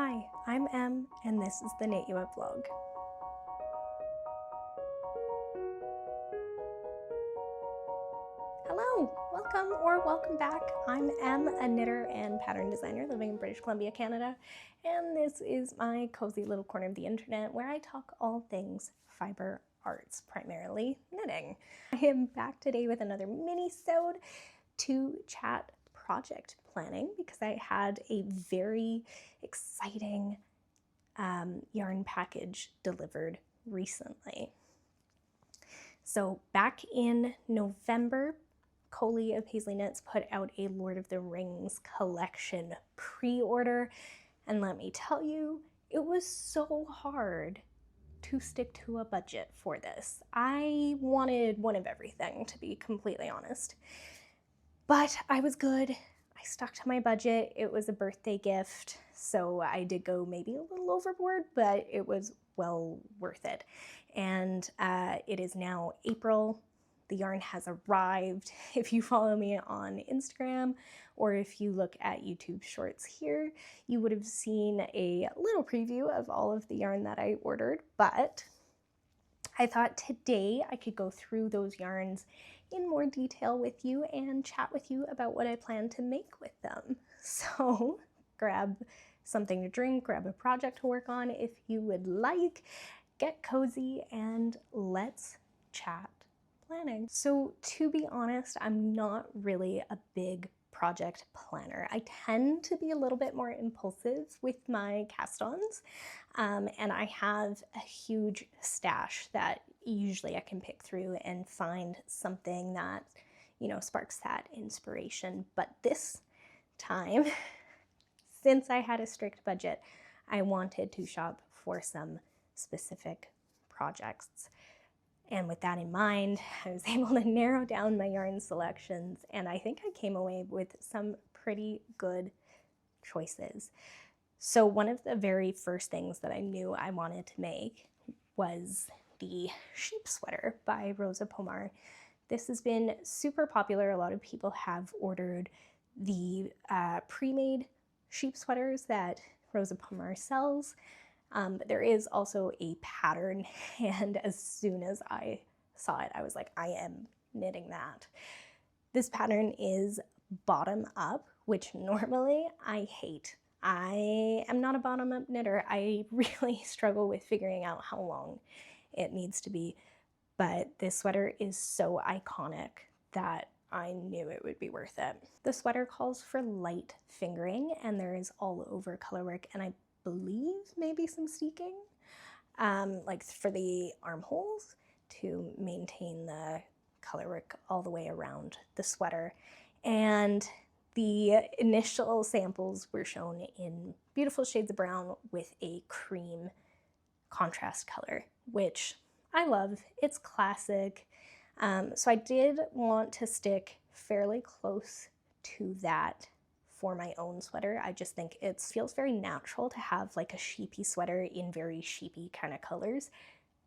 Hi, I'm Em, and this is the Ewe Up vlog. Hello, welcome back. I'm Em, a knitter and pattern designer living in British Columbia, Canada, and this is my cozy little corner of the internet where I talk all things fiber arts, primarily knitting. I am back today with another mini-sode to chat project planning because I had a very exciting yarn package delivered recently. So back in November, Coley of Pasley Knits put out a Lord of the Rings collection pre-order, and let me tell you, it was so hard to stick to a budget for this. I wanted one of everything, to be completely honest. But I was good. I stuck to my budget. It was a birthday gift, so I did go maybe a little overboard, but it was well worth it. And it is now April. The yarn has arrived. If you follow me on Instagram or if you look at YouTube shorts here, you would have seen a little preview of all of the yarn that I ordered, but I thought today I could go through those yarns in more detail with you and chat with you about what I plan to make with them. So grab something to drink, grab a project to work on if you would like, get cozy, and let's chat planning. So to be honest, I'm not really a big project planner. I tend to be a little bit more impulsive with my cast-ons, and I have a huge stash that usually I can pick through and find something that, you know, sparks that inspiration. But this time, since I had a strict budget, I wanted to shop for some specific projects. And with that in mind, I was able to narrow down my yarn selections, and I think I came away with some pretty good choices. So one of the very first things that I knew I wanted to make was the sheep sweater by Rosa Pomar. This has been super popular. A lot of people have ordered the pre-made sheep sweaters that Rosa Pomar sells. But there is also a pattern, and as soon as I saw it, I was like, I am knitting that. This pattern is bottom up, which normally I hate. I am not a bottom up knitter. I really struggle with figuring out how long it needs to be, but this sweater is so iconic that I knew it would be worth it. The sweater calls for light fingering, and there is all over colorwork, and I believe maybe some steeking, like for the armholes to maintain the colorwork all the way around the sweater. And the initial samples were shown in beautiful shades of brown with a cream contrast color, which I love. It's classic. So I did want to stick fairly close to that for my own sweater. I just think it feels very natural to have like a sheepy sweater in very sheepy kind of colors.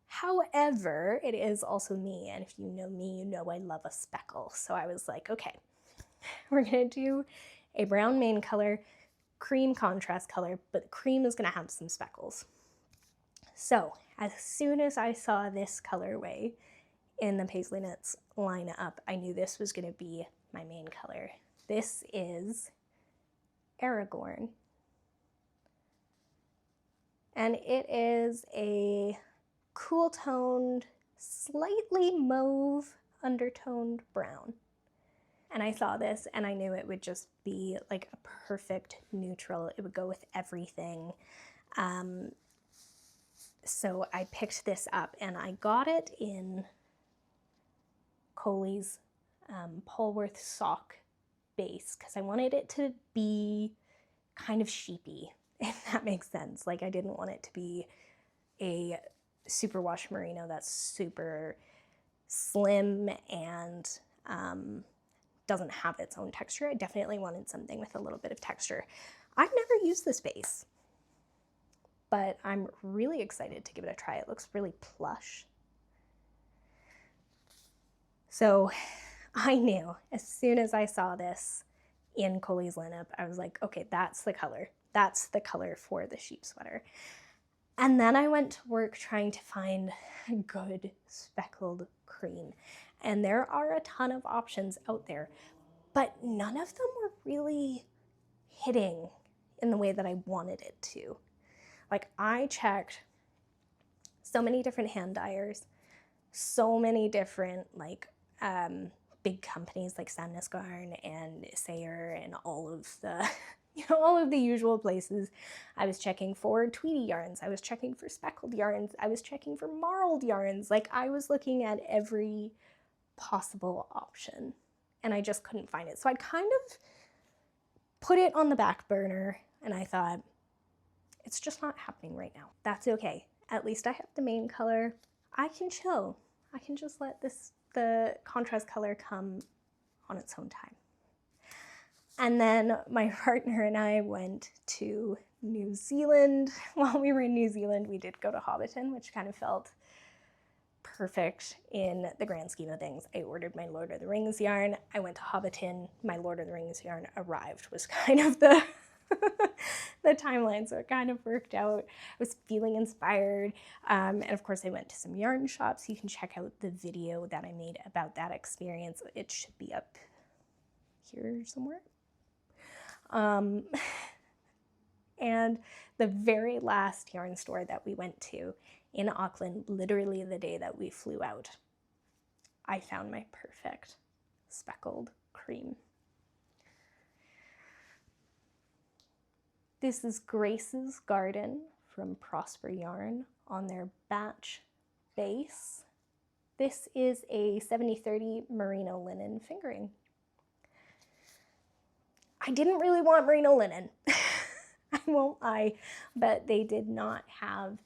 However, it is also me, and if you know me, you know I love a speckle. So I was like, okay, we're gonna do a brown main color, cream contrast color, but cream is gonna have some speckles. So as soon as I saw this colorway in the Pasley Knits lineup, I knew this was gonna be my main color. This is Aragorn, and it is a cool toned, slightly mauve undertoned brown. And I saw this and I knew it would just be like a perfect neutral. It would go with everything. So I picked this up, and I got it in Coley's Polworth sock base because I wanted it to be kind of sheepy, if that makes sense. Like, I didn't want it to be a superwash merino that's super slim and doesn't have its own texture. I definitely wanted something with a little bit of texture. I've never used this base, but I'm really excited to give it a try. It looks really plush. So I knew as soon as I saw this in Coley's lineup, I was like, okay, that's the color. That's the color for the sheep sweater. And then I went to work trying to find good speckled cream. And there are a ton of options out there, but none of them were really hitting in the way that I wanted it to. Like, I checked so many different hand dyers, so many different like big companies like Sandnes Garn and Sayer and all of the all of the usual places. I was checking for Tweedy yarns, I was checking for speckled yarns, I was checking for marled yarns. Like, I was looking at every possible option and I just couldn't find it. So I kind of put it on the back burner and I thought, it's just not happening right now. That's okay. At least I have the main color. I can chill. I can just let the contrast color come on its own time. And then my partner and I went to New Zealand. While we were in New Zealand, we did go to Hobbiton, which kind of felt perfect in the grand scheme of things. I ordered my Lord of the Rings yarn. I went to Hobbiton. My Lord of the Rings yarn arrived, was kind of the the timeline, so it kind of worked out. I was feeling inspired, and of course I went to some yarn shops. You can check out the video that I made about that experience. It should be up here somewhere. And the very last yarn store that we went to in Auckland, literally the day that we flew out, I found my perfect speckled cream. This is Grace's Garden from Prosper Yarn on their batch base. This is a 70/30 merino linen fingering. I didn't really want merino linen, I won't lie, but they did not have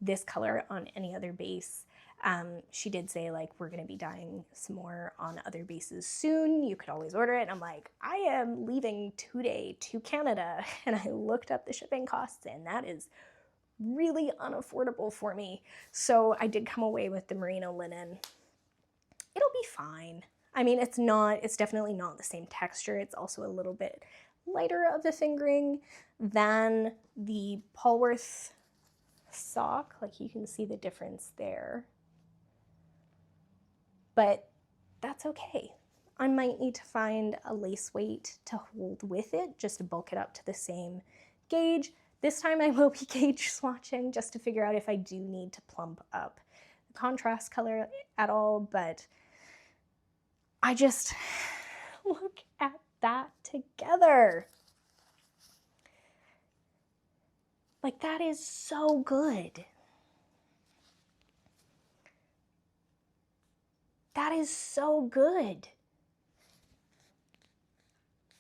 this color on any other base. She did say, like, we're gonna be dyeing some more on other bases soon. You could always order it. And I'm like, I am leaving today to Canada. And I looked up the shipping costs and that is really unaffordable for me. So I did come away with the merino linen. It'll be fine. I mean, it's definitely not the same texture. It's also a little bit lighter of a fingering than the Polworth sock. Like, you can see the difference there. But that's okay. I might need to find a lace weight to hold with it, just to bulk it up to the same gauge. This time I will be gauge swatching just to figure out if I do need to plump up the contrast color at all, but I just look at that together. Like, that is so good. That is so good.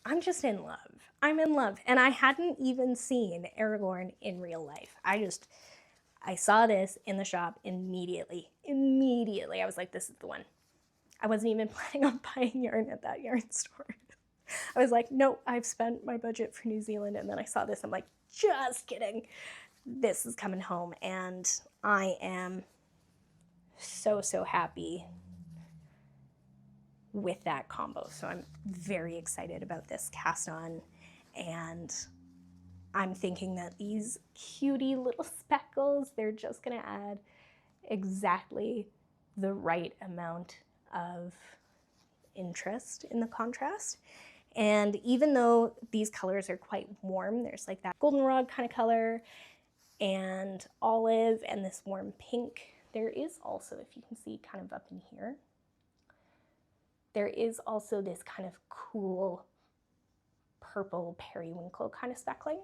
I'm just in love. I'm in love. And I hadn't even seen Aragorn in real life. I saw this in the shop immediately. Immediately. I was like, this is the one. I wasn't even planning on buying yarn at that yarn store. I was like, no, I've spent my budget for New Zealand. And then I saw this. I'm like, just kidding. This is coming home. And I am so, so happy with that combo. So I'm very excited about this cast on, and I'm thinking that these cutie little speckles, they're just gonna add exactly the right amount of interest in the contrast. And even though these colors are quite warm, there's like that goldenrod kind of color and olive and this warm pink, there is also, if you can see kind of up in here, there is also this kind of cool purple periwinkle kind of speckling.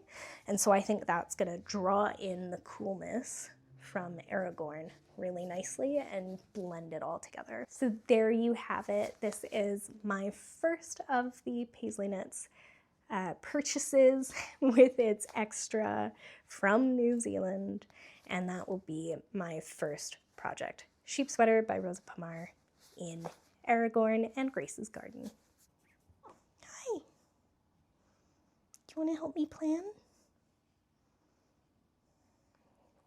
And so I think that's gonna draw in the coolness from Aragorn really nicely and blend it all together. So there you have it. This is my first of the Pasley Knits purchases with its extra from New Zealand. And that will be my first project. Sheep Sweater by Rosa Pomar in Aragorn and Grace's Garden. Hi. Do you want to help me plan?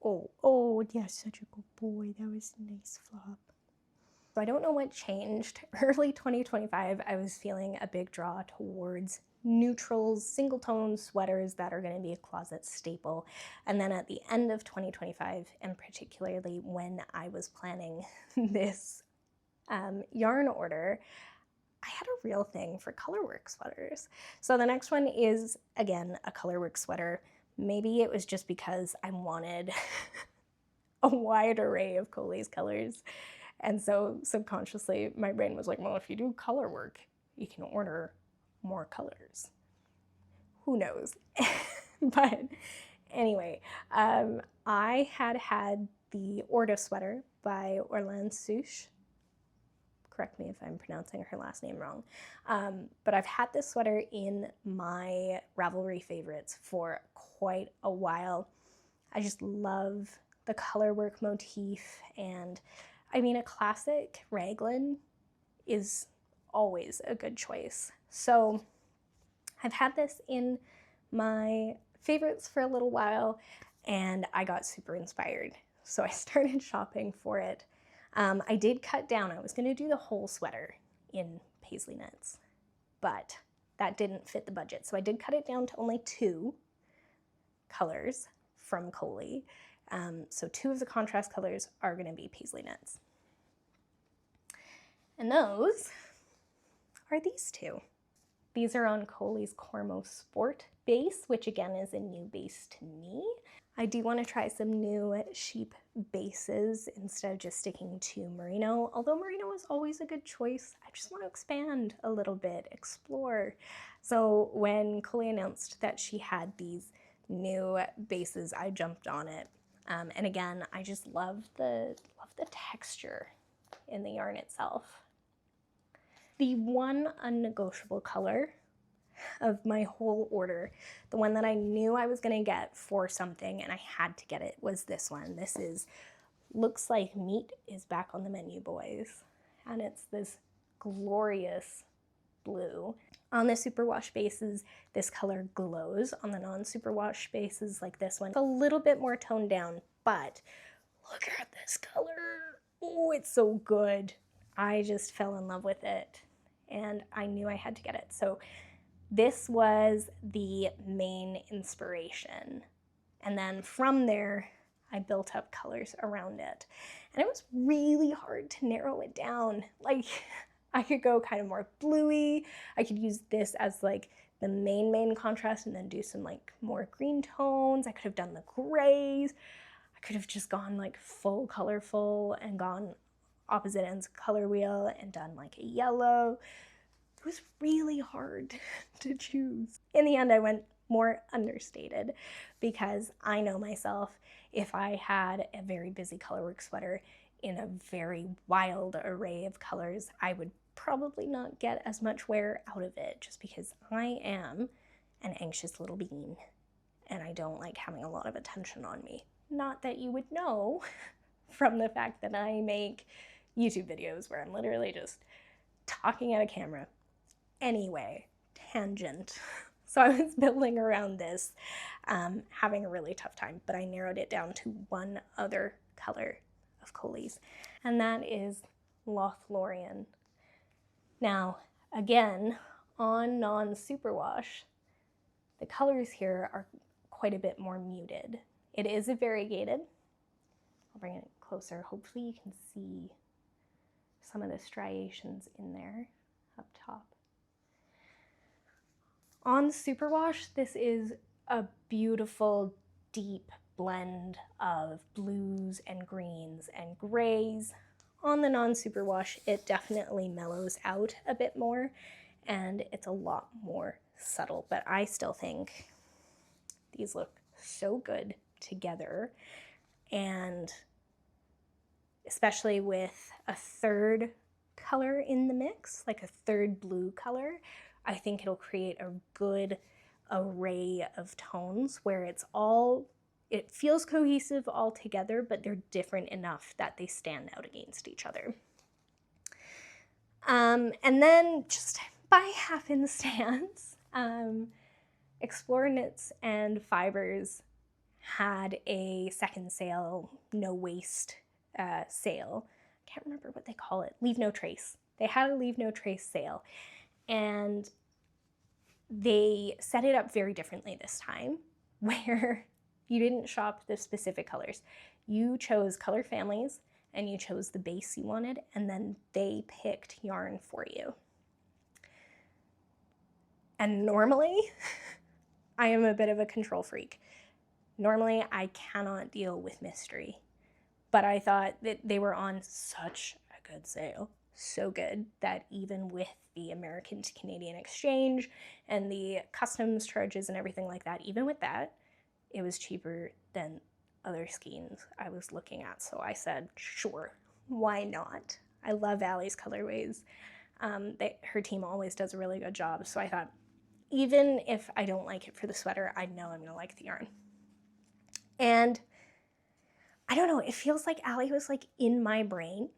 Oh, yeah, such a good boy. That was a nice flop. So I don't know what changed. Early 2025, I was feeling a big draw towards neutrals, single tone sweaters that are going to be a closet staple. And then at the end of 2025, and particularly when I was planning this yarn order, I had a real thing for colorwork sweaters. So the next one is, again, a colorwork sweater. Maybe it was just because I wanted a wide array of Coley's colors. And so subconsciously, my brain was like, well, if you do colorwork, you can order more colors. Who knows? But anyway, I had the Orta sweater by Orlan Souche. Correct me if I'm pronouncing her last name wrong. But I've had this sweater in my Ravelry favorites for quite a while. I just love the colorwork motif, and I mean, a classic raglan is always a good choice. So I've had this in my favorites for a little while, and I got super inspired. So I started shopping for it. I did cut down. I was going to do the whole sweater in Pasley Knits, but that didn't fit the budget. So I did cut it down to only 2 colors from Coley. So 2 of the contrast colors are going to be Pasley Knits. And those are these 2. These are on Coley's Cormo Sport base, which again is a new base to me. I do want to try some new sheep bases instead of just sticking to merino. Although merino is always a good choice, I just want to expand a little bit, explore. So when Coley announced that she had these new bases, I jumped on it. And again, I just love the texture in the yarn itself. The one unnegotiable color of my whole order, the one that I knew I was going to get for something and I had to get it, was this one. This is Looks Like Meat is Back on the Menu, Boys. And it's this glorious blue. On the superwash bases, this color glows. On the non-superwash bases like this one, it's a little bit more toned down, but look at this color. Oh, it's so good. I just fell in love with it and I knew I had to get it. So this was the main inspiration. And then from there, I built up colors around it. And it was really hard to narrow it down. Like, I could go kind of more bluey. I could use this as like the main contrast and then do some like more green tones. I could have done the grays. I could have just gone like full colorful and gone opposite ends of color wheel and done like a yellow. It was really hard to choose. In the end, I went more understated because I know myself, if I had a very busy colorwork sweater in a very wild array of colors, I would probably not get as much wear out of it just because I am an anxious little bean and I don't like having a lot of attention on me. Not that you would know from the fact that I make YouTube videos where I'm literally just talking at a camera. Anyway, tangent. So I was building around this, having a really tough time, but I narrowed it down to one other color of Coley's, and that is Lothlorien. Now, again, on non-superwash, the colors here are quite a bit more muted. It is a variegated. I'll bring it closer. Hopefully you can see some of the striations in there up top. On superwash, this is a beautiful, deep blend of blues and greens and grays. On the non-superwash, it definitely mellows out a bit more and it's a lot more subtle, but I still think these look so good together, and especially with a third color in the mix, like a third blue color, I think it'll create a good array of tones where it feels cohesive all together, but they're different enough that they stand out against each other. And then just by happenstance, Explore Knits and Fibers had a second sale, no waste sale. I can't remember what they call it, Leave No Trace. They had a Leave No Trace sale. And they set it up very differently this time, where you didn't shop the specific colors. You chose color families and you chose the base you wanted, and then they picked yarn for you. And normally, I am a bit of a control freak. Normally, I cannot deal with mystery, but I thought that they were on such a good sale, so good, that even with the American to Canadian exchange and the customs charges and everything like that, even with that, it was cheaper than other skeins I was looking at. So I said, sure, why not? I love Allie's colorways. Her team always does a really good job. So I thought, even if I don't like it for the sweater, I know I'm gonna like the yarn. And I don't know, it feels like Allie was like in my brain,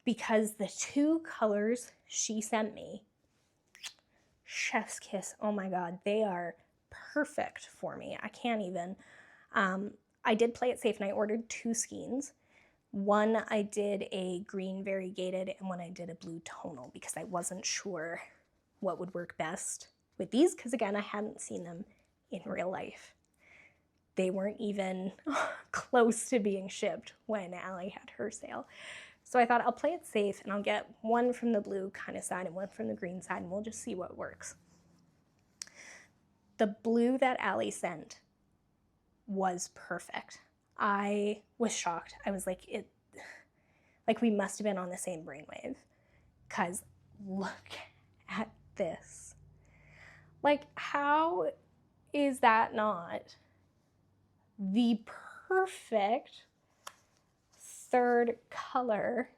because the two colors she sent me, chef's kiss, oh my God, they are perfect for me. I can't even. I did play it safe and I ordered 2 skeins. One I did a green variegated and one I did a blue tonal, because I wasn't sure what would work best with these, because again, I hadn't seen them in real life. They weren't even close to being shipped when Allie had her sale. So I thought I'll play it safe and I'll get one from the blue kind of side and one from the green side, and we'll just see what works. The blue that Allie sent was perfect. I was shocked. I was like, we must have been on the same brainwave, because look at this. Like, how is that not the perfect third color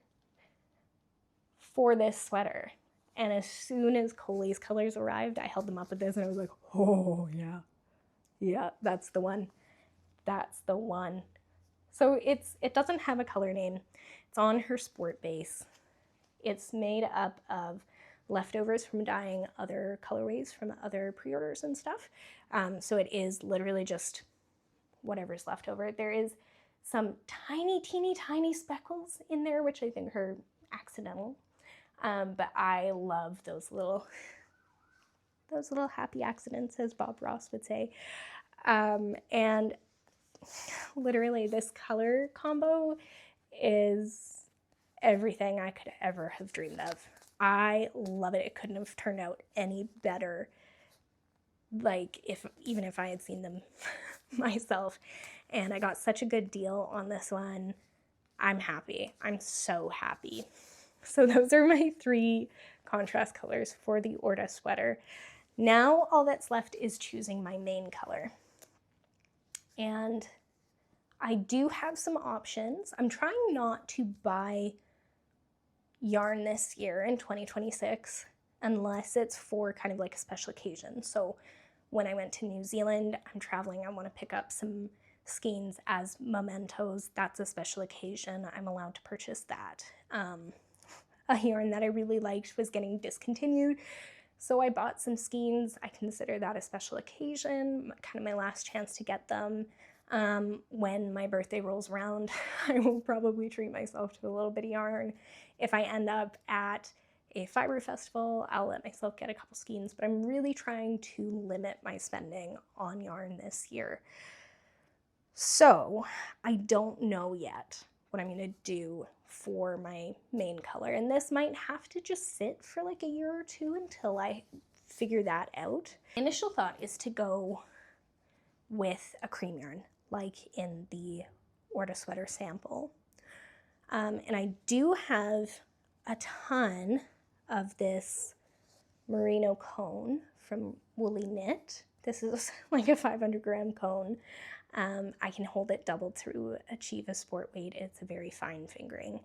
for this sweater? And as soon as Coley's colors arrived, I held them up with this and I was like, oh yeah, yeah, that's the one. That's the one. So it doesn't have a color name. It's on her sport base. It's made up of leftovers from dyeing other colorways from other pre-orders and stuff. So it is literally just whatever's left over. There is some tiny, teeny, tiny speckles in there, which I think are accidental. But I love those little happy accidents, as Bob Ross would say. And literally this color combo is everything I could ever have dreamed of. I love it. It couldn't have turned out any better. Like, even if I had seen them myself. And I got such a good deal on this one. I'm happy. I'm so happy. So those are my 3 contrast colors for the Orta sweater. Now all that's left is choosing my main color. And I do have some options. I'm trying not to buy yarn this year in 2026 unless it's for kind of like a special occasion. So when I went to New Zealand, I'm traveling, I want to pick up some skeins as mementos. That's a special occasion. I'm allowed to purchase that. A yarn that I really liked was getting discontinued, so I bought some skeins. I consider that a special occasion, kind of my last chance to get them. When my birthday rolls around, I will probably treat myself to a little bit of yarn. If I end up at a fiber festival, I'll let myself get a couple skeins, but I'm really trying to limit my spending on yarn this year. So I don't know yet what I'm gonna do for my main color, and this might have to just sit for like a year or 2 until I figure that out. My initial thought is to go with a cream yarn, like in the Orta sweater sample. And I do have a ton of this merino cone from Woolly Knit. This is like a 500 gram cone. I can hold it doubled to achieve a sport weight. It's a very fine fingering.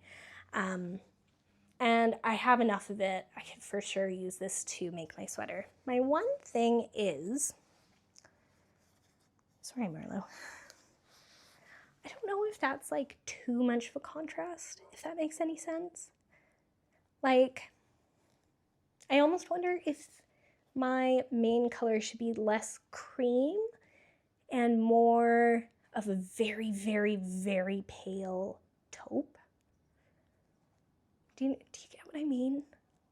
And I have enough of it. I can for sure use this to make my sweater. My one thing is, sorry Marlo, I don't know if that's like too much of a contrast, if that makes any sense. Like, I almost wonder if my main color should be less cream and more of a very, very, very pale taupe. Do you get what I mean?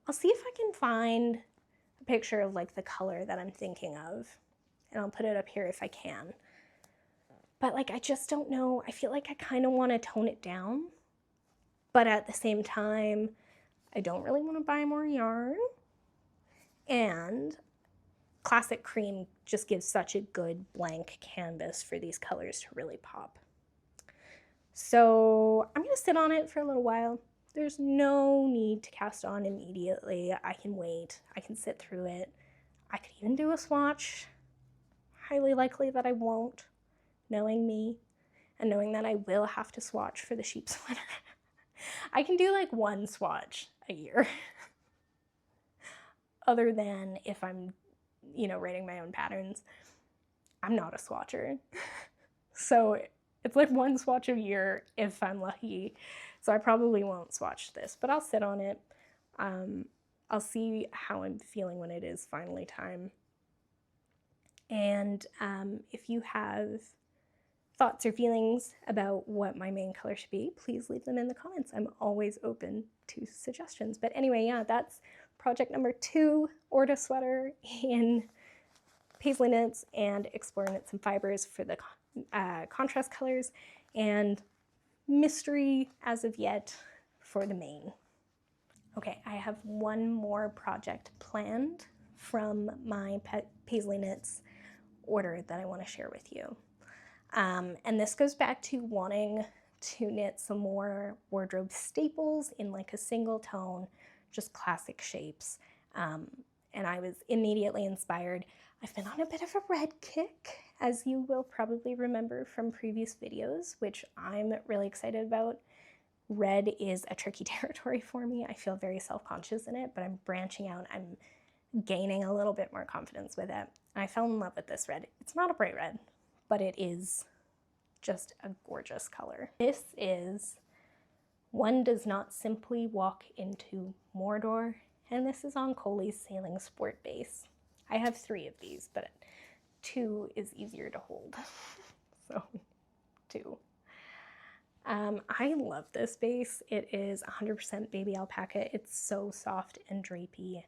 I'll see if I can find a picture of like the color that I'm thinking of, and I'll put it up here if I can. But like, I just don't know. I feel like I kind of want to tone it down, but at the same time, I don't really want to buy more yarn. And classic cream just gives such a good blank canvas for these colors to really pop. So I'm going to sit on it for a little while. There's no need to cast on immediately. I can wait. I can sit through it. I could even do a swatch. Highly likely that I won't, knowing me and knowing that I will have to swatch for the sheep sweater. I can do like one swatch a year. Other than if I'm, you know, writing my own patterns. I'm not a swatcher. So it's like one swatch a year if I'm lucky. So I probably won't swatch this, but I'll sit on it. I'll see how I'm feeling when it is finally time. And if you have thoughts or feelings about what my main color should be, please leave them in the comments. I'm always open to suggestions. But anyway, yeah, that's project number 2, Orta sweater in Pasley Knits, and Explore Knits and Fibers for the contrast colors, and mystery as of yet for the main. Okay, I have one more project planned from my Pasley Knits order that I want to share with you. And this goes back to wanting to knit some more wardrobe staples in like a single tone, just classic shapes. And I was immediately inspired. I've been on a bit of a red kick, as you will probably remember from previous videos, which I'm really excited about. Red is a tricky territory for me. I feel very self-conscious in it, but I'm branching out. I'm gaining a little bit more confidence with it. And I fell in love with this red. It's not a bright red, but it is just a gorgeous color. This is One Does Not Simply Walk into Mordor, and this is on Coley's Sailing Sport base. I have 3 of these, but 2 is easier to hold, so 2. I love this base. It is 100% baby alpaca. It's so soft and drapey.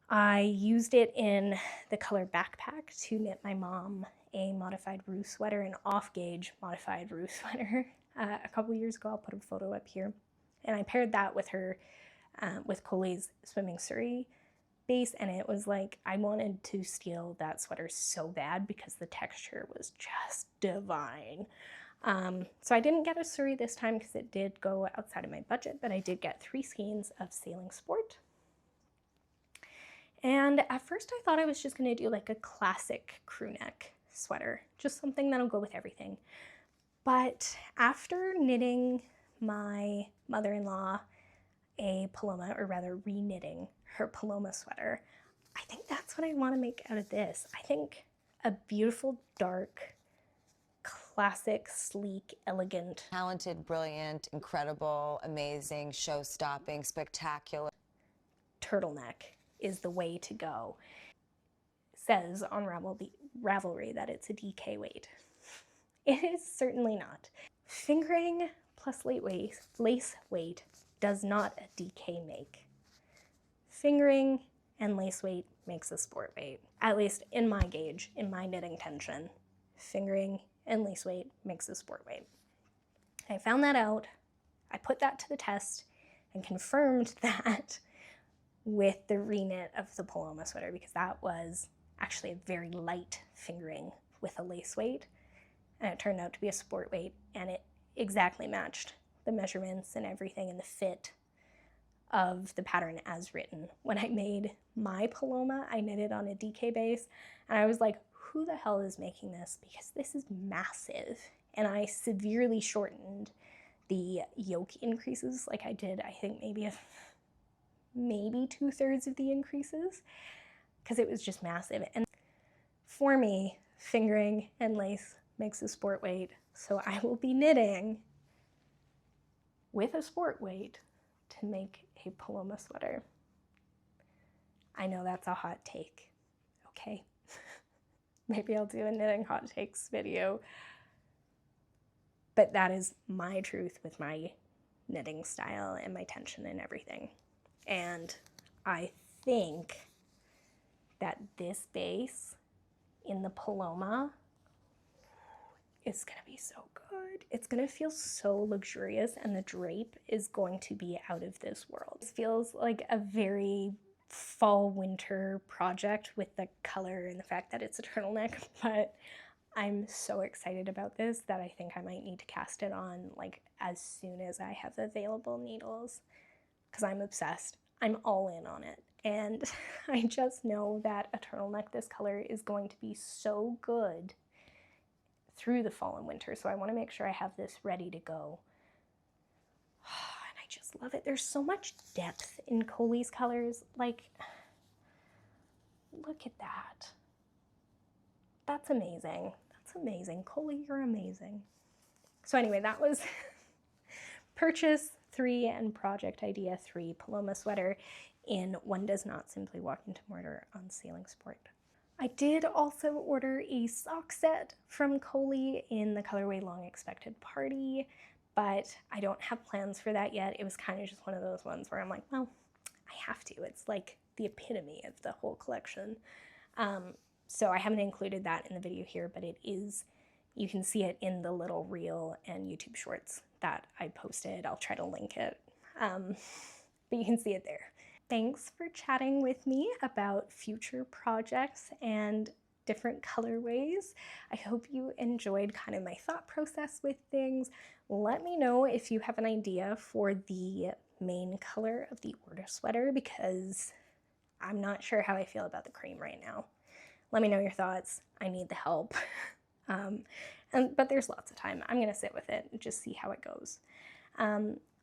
I used it in the color Backpack to knit my mom a modified roof sweater, an off-gauge modified roof sweater. A couple years ago, I'll put a photo up here. And I paired that with her, with Coley's Swimming Surrey base, and it was like, I wanted to steal that sweater so bad because the texture was just divine. So I didn't get a Surrey this time because it did go outside of my budget, but I did get 3 skeins of Sailing Sport. And at first I thought I was just going to do like a classic crew neck sweater, just something that'll go with everything. But after knitting my mother-in-law a Paloma, or rather re-knitting her Paloma sweater, I think that's what I want to make out of this. I think a beautiful, dark, classic, sleek, elegant, talented, brilliant, incredible, amazing, show-stopping, spectacular turtleneck is the way to go. It says on Ravelry that it's a DK weight. It is certainly not. Fingering plus lace weight does not a DK make. Fingering and lace weight makes a sport weight. At least in my gauge, in my knitting tension, fingering and lace weight makes a sport weight. I found that out. I put that to the test and confirmed that with the reknit of the Paloma sweater, because that was actually a very light fingering with a lace weight, and it turned out to be a sport weight, and it exactly matched the measurements and everything and the fit of the pattern as written. When I made my Paloma, I knitted on a DK base, and I was like, who the hell is making this? Because this is massive. And I severely shortened the yoke increases. Like I did, I think maybe 2/3 of the increases, because it was just massive. And for me, fingering and lace makes a sport weight. So I will be knitting with a sport weight to make a Paloma sweater. I know that's a hot take, okay? Maybe I'll do a knitting hot takes video, but that is my truth with my knitting style and my tension and everything. And I think that this base in the Paloma is gonna be so good. It's gonna feel so luxurious, and the drape is going to be out of this world. It feels like a very fall winter project with the color and the fact that it's a turtleneck, but I'm so excited about this that I think I might need to cast it on like as soon as I have available needles, because I'm obsessed. I'm all in on it. And I just know that a turtleneck this color is going to be so good through the fall and winter. So I want to make sure I have this ready to go. And I just love it. There's so much depth in Coley's colors. Like, look at that. That's amazing. That's amazing. Coley, you're amazing. So anyway, that was purchase 3 and project idea 3 Paloma sweater in One Does Not Simply Walk into Mortar on Sailing Sport. I did also order a sock set from Coley in the colorway Long Expected Party, but I don't have plans for that yet. It was kind of just one of those ones where I'm like, well, I have to. It's like the epitome of the whole collection. So I haven't included that in the video here, but it is, you can see it in the little reel and YouTube shorts that I posted. I'll try to link it, but you can see it there. Thanks for chatting with me about future projects and different colorways. I hope you enjoyed kind of my thought process with things. Let me know if you have an idea for the main color of the Orta sweater, because I'm not sure how I feel about the cream right now. Let me know your thoughts. I need the help. But there's lots of time. I'm gonna sit with it and just see how it goes.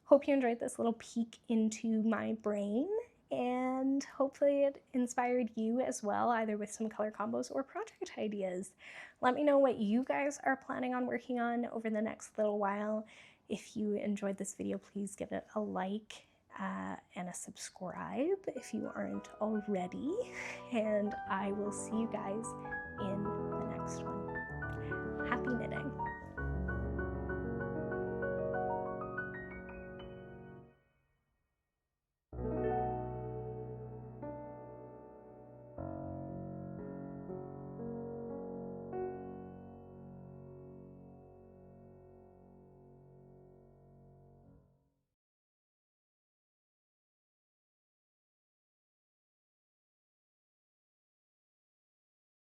Hope you enjoyed this little peek into my brain, and hopefully it inspired you as well, either with some color combos or project ideas. Let me know what you guys are planning on working on over the next little while. If you enjoyed this video, please give it a like and a subscribe if you aren't already, and I will see you guys in the next one. Happy knitting!